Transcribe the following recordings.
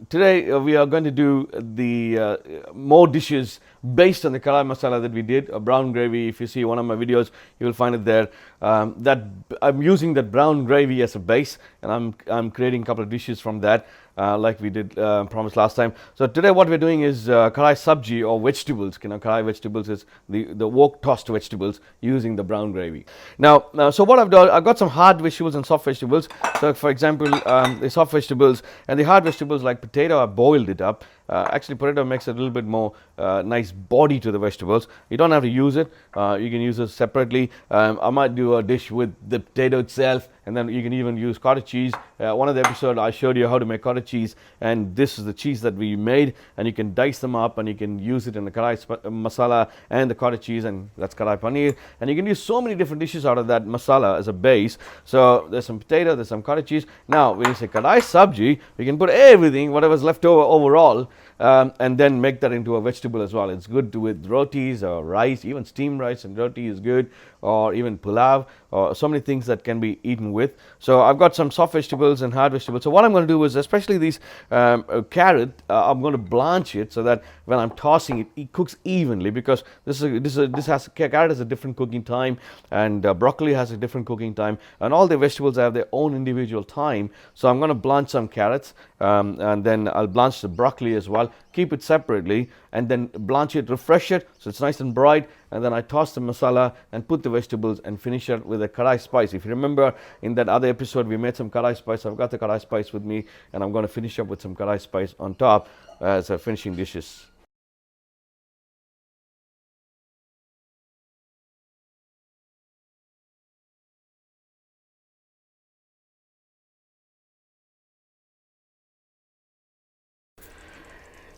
Today we are going to do the more dishes based on the Kadai Masala that we did. A brown gravy. If you see one of my videos, you will find it there. That I'm using that brown gravy as a base, and I'm creating a couple of dishes from that, like we did promised last time. So today what we're doing is Kadai Subzi, or vegetables. Kadai vegetables is the wok tossed vegetables using the brown gravy. Now, so what I've done, I've got some hard vegetables and soft vegetables. So for example, the soft vegetables and the hard vegetables like potato, I boiled it up. Actually, potato makes a little bit more nice body to the vegetables. You don't have to use it. You can use it separately. I might do a dish with the potato itself, and then you can even use cottage cheese. One of the episodes I showed you how to make cottage cheese, and this is the cheese that we made, and you can dice them up and you can use it in the kadai masala and the cottage cheese, and that's kadai paneer, and you can use so many different dishes out of that masala as a base. So there's some potato, there's some cottage cheese. Now when you say kadai sabji, we can put everything, whatever's left over overall, and then make that into a vegetable as well. It's good with rotis or rice, even steamed rice and roti is good, or even pulao, or so many things that can be eaten with. So I've got some soft vegetables and hard vegetables. So what I'm going to do is, especially these carrot, I'm going to blanch it so that when I'm tossing it, it cooks evenly, because carrot has a different cooking time, and broccoli has a different cooking time, and all the vegetables have their own individual time. So I'm going to blanch some carrots, and then I'll blanch the broccoli as well, keep it separately, and then blanch it, refresh it so it's nice and bright, and then I toss the masala and put the vegetables and finish it with a kadai spice. If you remember in that other episode, we made some kadai spice. I've got the kadai spice with me, and I'm going to finish up with some kadai spice on top as a finishing dishes.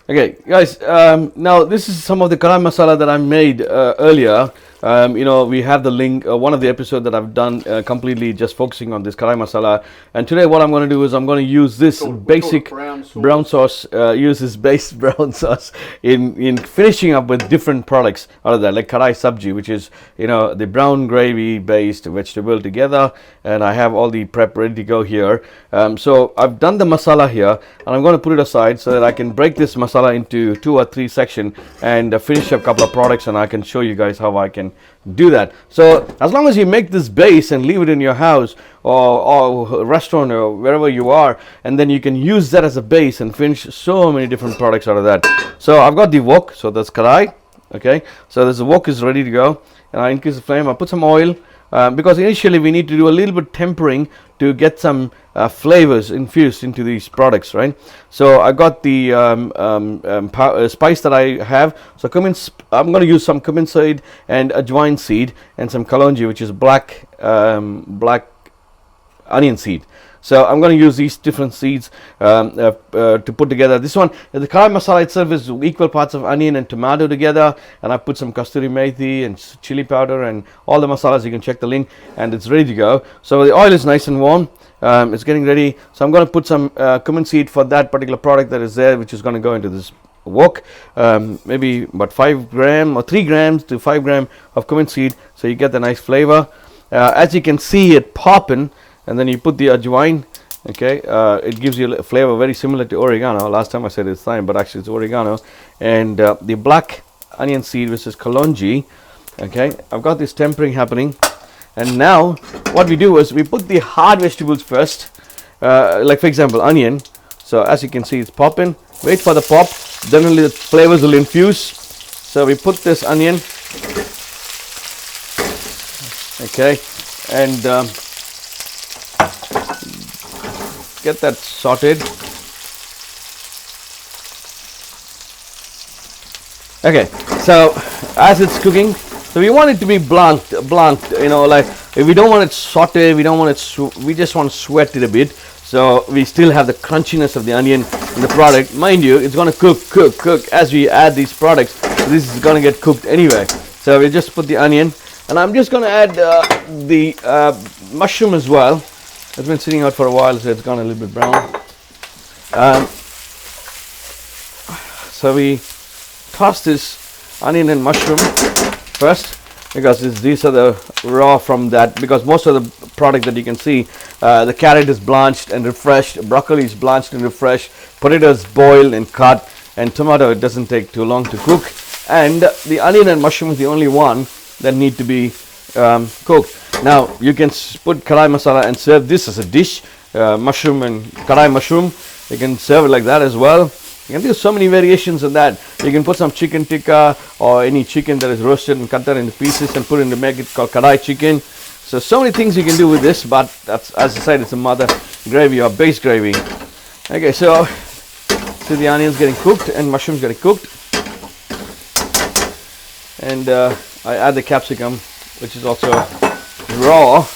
Okay, guys, now this is some of the kadai masala that I made earlier. We have the link, one of the episodes that I've done completely just focusing on this kadai masala. And today what I'm going to do is I'm going to use this basic brown sauce, use this base brown sauce in finishing up with different products out of that, like kadai sabji, which is, the brown gravy based vegetable together. And I have all the prep ready to go here. So I've done the masala here, and I'm going to put it aside so that I can break this masala into 2 or 3 sections and finish up a couple of products, and I can show you guys how I can do that. So as long as you make this base and leave it in your house or restaurant or wherever you are, and then you can use that as a base and finish so many different products out of that. So I've got the wok, so that's kadai. Okay, so this wok is ready to go, and I increase the flame. I put some oil, because initially we need to do a little bit tempering to get some flavors infused into these products, right? So I got the spice that I have. So I'm going to use some cumin seed and ajwain seed, and some kalonji, which is black onion seed. So I'm going to use these different seeds to put together. This one, the kadai masala itself is equal parts of onion and tomato together, and I put some kasturi methi and chili powder and all the masalas. You can check the link, and it's ready to go. So the oil is nice and warm. It's getting ready. So I'm going to put some cumin seed for that particular product that is there, which is going to go into this wok. Maybe about 5 grams or 3 grams to 5 grams of cumin seed, so you get the nice flavor. As you can see it popping, and then you put the ajwain. Okay, it gives you a flavor very similar to oregano. Last time I said it's thyme, but actually it's oregano. And the black onion seed, which is kalonji. Okay, I've got this tempering happening, and now what we do is we put the hard vegetables first, like for example onion. So as you can see, it's popping. Wait for the pop, then only the flavors will infuse. So we put this onion, okay, and get that sauteed. Okay, so as it's cooking, so we want it to be blunt, like if we don't want it sauteed, we don't want it, we just want to sweat it a bit, so we still have the crunchiness of the onion in the product. Mind you, it's going to cook as we add these products. So this is going to get cooked anyway. So we just put the onion, and I'm just going to add the mushroom as well. It's been sitting out for a while, so it's gone a little bit brown. So we toss this onion and mushroom first, because these are the raw from that, because most of the product that you can see, the carrot is blanched and refreshed, broccoli is blanched and refreshed, potatoes boiled and cut, and tomato, it doesn't take too long to cook, and the onion and mushroom is the only one that need to be cooked. Now you can put kadai masala and serve this as a dish, mushroom and kadai mushroom. You can serve it like that as well. You can do so many variations of that. You can put some chicken tikka or any chicken that is roasted and cut that into pieces and put it in to make it called kadai chicken. So many things you can do with this, but that's, as I said, it's a mother gravy or base gravy. Okay, so the onions getting cooked and mushrooms getting cooked, and I add the capsicum, which is also raw.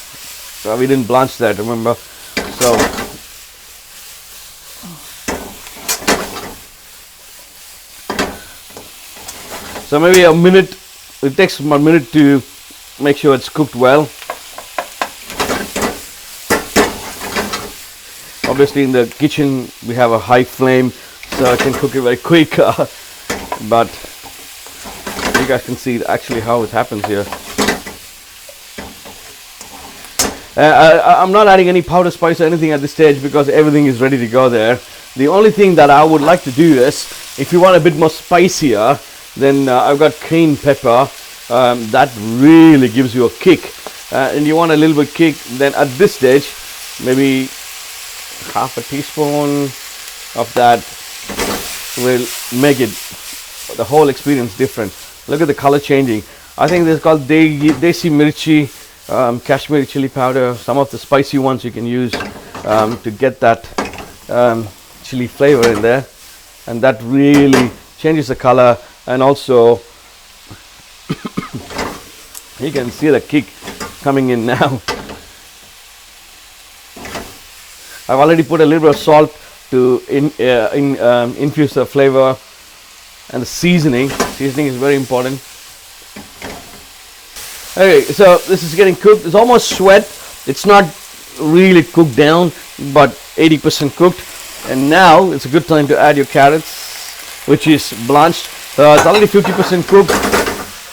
We didn't blanch that, remember? So maybe a minute. It takes 1 minute to make sure it's cooked well. Obviously in the kitchen we have a high flame, so I can cook it very quick, but you guys can see actually how it happens here. I'm not adding any powder spice or anything at this stage because everything is ready to go there. The only thing that I would like to do is, if you want a bit more spicier, then I've got cayenne pepper. That really gives you a kick, and you want a little bit kick, then at this stage maybe half a teaspoon of that will make it the whole experience different. Look at the color changing. I think this is called desi mirchi, Kashmiri chili powder. Some of the spicy ones you can use to get that chili flavor in there, and that really changes the color. And also you can see the kick coming in now. I've already put a little bit of salt to infuse the flavor, and the seasoning is very important. Okay, so this is getting cooked. It's almost sweat. It's not really cooked down, but 80% cooked. And now it's a good time to add your carrots, which is blanched. It's already 50% cooked.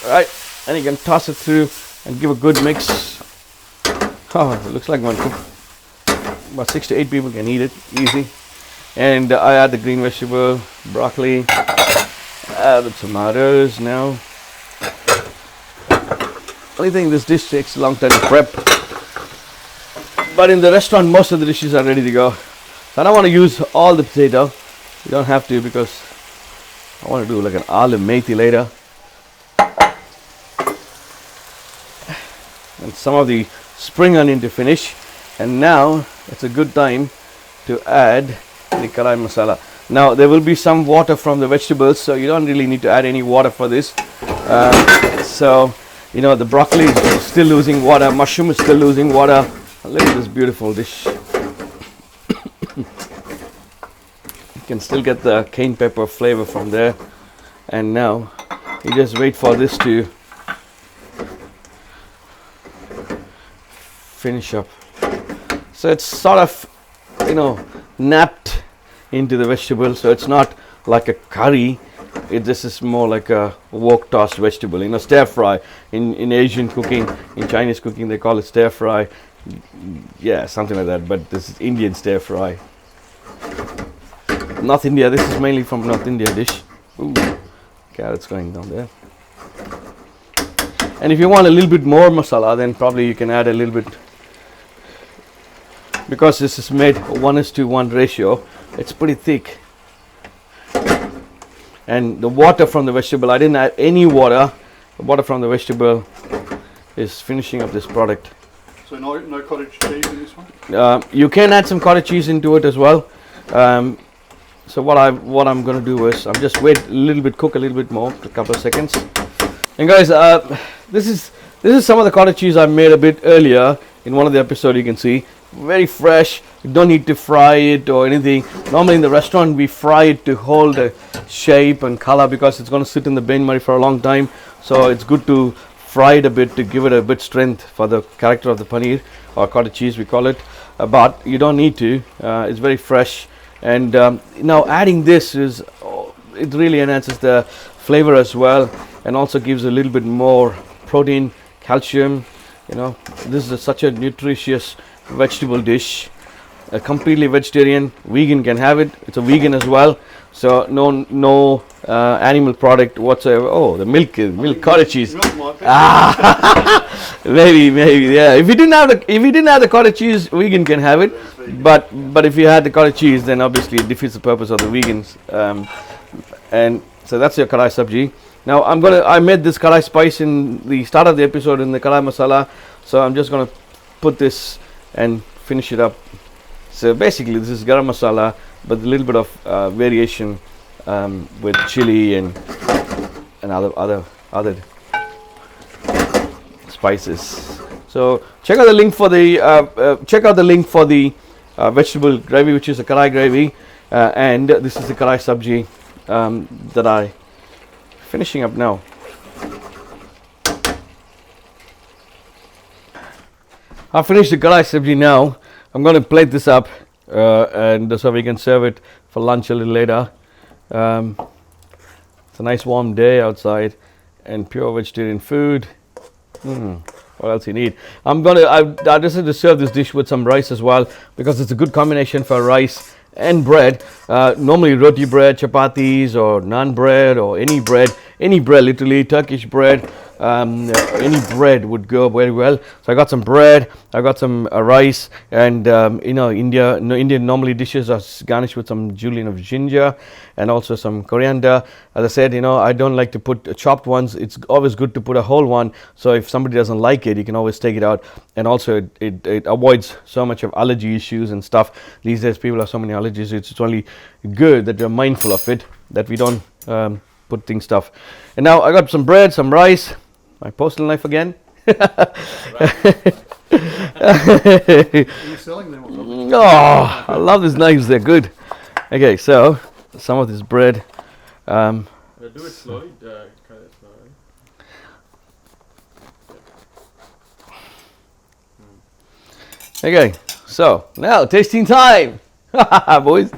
All right, and you can toss it through and give a good mix. Oh, it looks like one cook. About 6 to 8 people can eat it easy. And I add the green vegetable, broccoli, add the tomatoes now. Only thing, this dish takes a long time to prep, but in the restaurant most of the dishes are ready to go. So I don't want to use all the potato. You don't have to, because I want to do like an olive methi later, and some of the spring onion to finish. And now it's a good time to add the kadai masala. Now there will be some water from the vegetables, so you don't really need to add any water for this. So you know, the broccoli is still losing water, mushroom is still losing water. Look at this beautiful dish. You can still get the cayenne pepper flavor from there. And now you just wait for this to finish up. So it's sort of, you know, napped into the vegetable, so it's not like a curry. This is more like a wok tossed vegetable, you know, stir fry. In Asian cooking, in Chinese cooking, they call it stir fry. Yeah, something like that, but this is Indian stir fry. North India, this is mainly from North India dish. Ooh, carrots going down there. And if you want a little bit more masala, then probably you can add a little bit. Because this is made 1:1 ratio, it's pretty thick. And the water from the vegetable, I didn't add any water. The water from the vegetable is finishing up this product. So no cottage cheese in this one? You can add some cottage cheese into it as well. So what I'm going to do is I'm just wait a little bit, cook a little bit more, a couple of seconds. And guys, this is some of the cottage cheese I made a bit earlier in one of the episodes. You can see very fresh. You don't need to fry it or anything. Normally in the restaurant we fry it to hold the shape and color, because it's going to sit in the bain marie for a long time. So it's good to fry it a bit to give it a bit strength for the character of the paneer, or cottage cheese we call it. But you don't need to. It's very fresh. And now adding this it really enhances the flavor as well, and also gives a little bit more protein, calcium. You know, this is such a nutritious vegetable dish. Completely vegetarian, vegan can have it. It's a vegan as well, so no animal product whatsoever. Oh, the milk cottage cheese. Maybe, yeah. If you didn't have the cottage cheese, vegan can have it. But if you had the cottage cheese, then obviously it defeats the purpose of the vegans. And so that's your Kadai Subzi. Now I made this Kadai spice in the start of the episode in the Kadai Masala, so I'm just gonna put this and finish it up. So basically this is garam masala, but a little bit of variation with chili and other spices. So check out the link for the vegetable gravy, which is a Kadai gravy, and this is the Kadai Subzi that I finishing up now. I've finished the Kadai Subzi now. I'm going to plate this up and so we can serve it for lunch a little later. It's a nice warm day outside and pure vegetarian food. What else you need? I decided to serve this dish with some rice as well, because it's a good combination for rice and bread. Normally roti bread, chapatis or naan bread or any bread, literally Turkish bread, any bread would go very well. So I got some bread, I got some rice, and Indian normally dishes are garnished with some julienne of ginger and also some coriander. As I said, I don't like to put chopped ones. It's always good to put a whole one, so if somebody doesn't like it, you can always take it out. And also it avoids so much of allergy issues and stuff. These days people have so many allergies. It's only good that we're mindful of it, that we don't put things stuff. And now I got some bread, some rice, my postal knife again. Are you selling them or something? Oh, I love these knives, they're good. Okay, so some of this bread. Do it slowly, cut it slowly. Okay, so now tasting time, boys.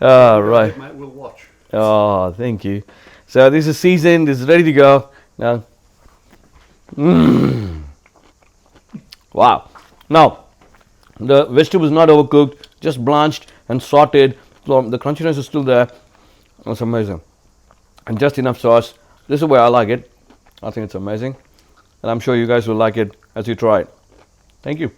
All right. Mate, we'll watch. Oh, thank you. So this is seasoned. This is ready to go now. Wow. Now the vegetable is not overcooked, just blanched and sauteed. So the crunchiness is still there. It's amazing, and just enough sauce. This is the way I like it. I think it's amazing, and I'm sure you guys will like it as you try it. Thank you.